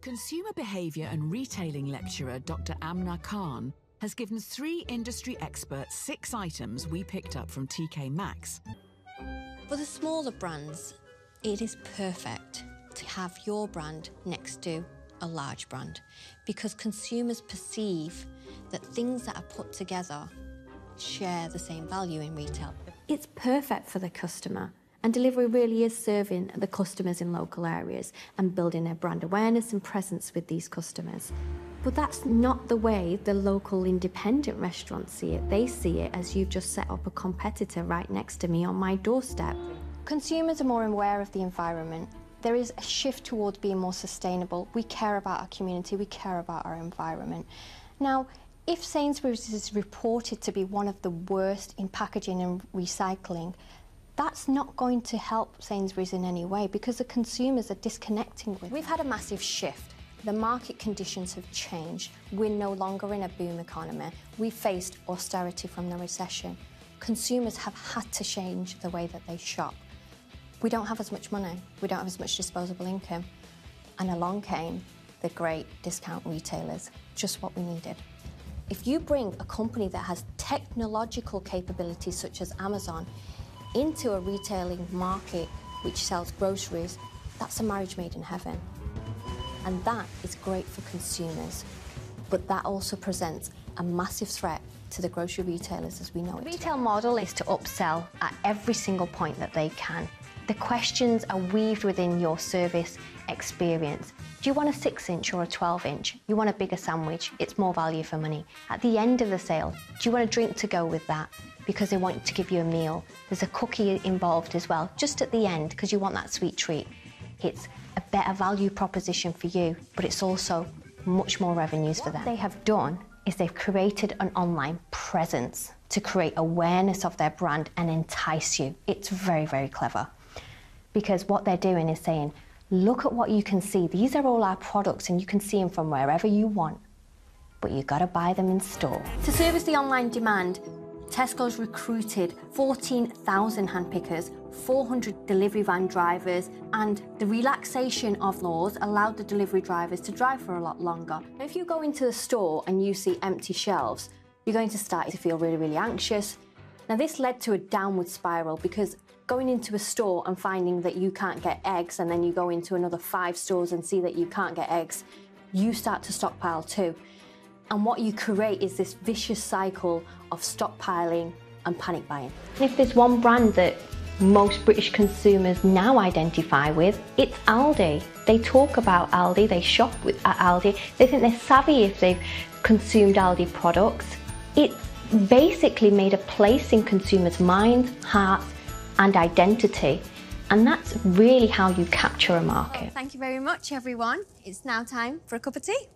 Consumer behaviour and retailing lecturer Dr. Amna Khan has given 3 industry experts 6 items we picked up from TK Maxx. For the smaller brands, it is perfect to have your brand next to a large brand because consumers perceive that things that are put together share the same value in retail. It's perfect for the customer, and delivery really is serving the customers in local areas and building their brand awareness and presence with these customers. But that's not the way the local independent restaurants see it. They see it as you've just set up a competitor right next to me on my doorstep. Consumers are more aware of the environment. There is a shift towards being more sustainable. We care about our community, we care about our environment. Now, if Sainsbury's is reported to be one of the worst in packaging and recycling, that's not going to help Sainsbury's in any way because the consumers are disconnecting with it. We've had a massive shift. The market conditions have changed. We're no longer in a boom economy. We faced austerity from the recession. Consumers have had to change the way that they shop. We don't have as much money. We don't have as much disposable income. And along came the great discount retailers, just what we needed. If you bring a company that has technological capabilities such as Amazon into a retailing market which sells groceries, that's a marriage made in heaven. And that is great for consumers, but that also presents a massive threat to the grocery retailers as we know it. The retail model is to upsell at every single point that they can. The questions are weaved within your service experience. Do you want a 6-inch or a 12-inch? You want a bigger sandwich, it's more value for money. At the end of the sale, do you want a drink to go with that? Because they want to give you a meal. There's a cookie involved as well, just at the end, because you want that sweet treat. It's a better value proposition for you, but it's also much more revenues for them. What they have done is they've created an online presence to create awareness of their brand and entice you. It's very, very clever. Because what they're doing is saying, look at what you can see. These are all our products and you can see them from wherever you want, but you've got to buy them in store. To service the online demand, Tesco's recruited 14,000 handpickers, 400 delivery van drivers, and the relaxation of laws allowed the delivery drivers to drive for a lot longer. If you go into the store and you see empty shelves, you're going to start to feel really, really anxious. Now this led to a downward spiral because going into a store and finding that you can't get eggs and then you go into another 5 stores and see that you can't get eggs, you start to stockpile too. And what you create is this vicious cycle of stockpiling and panic buying. If there's one brand that most British consumers now identify with, it's Aldi. They talk about Aldi, they shop at Aldi, they think they're savvy if they've consumed Aldi products. It's basically made a place in consumers' minds, hearts and identity, and that's really how you capture a market. Well, thank you very much everyone. It's now time for a cup of tea.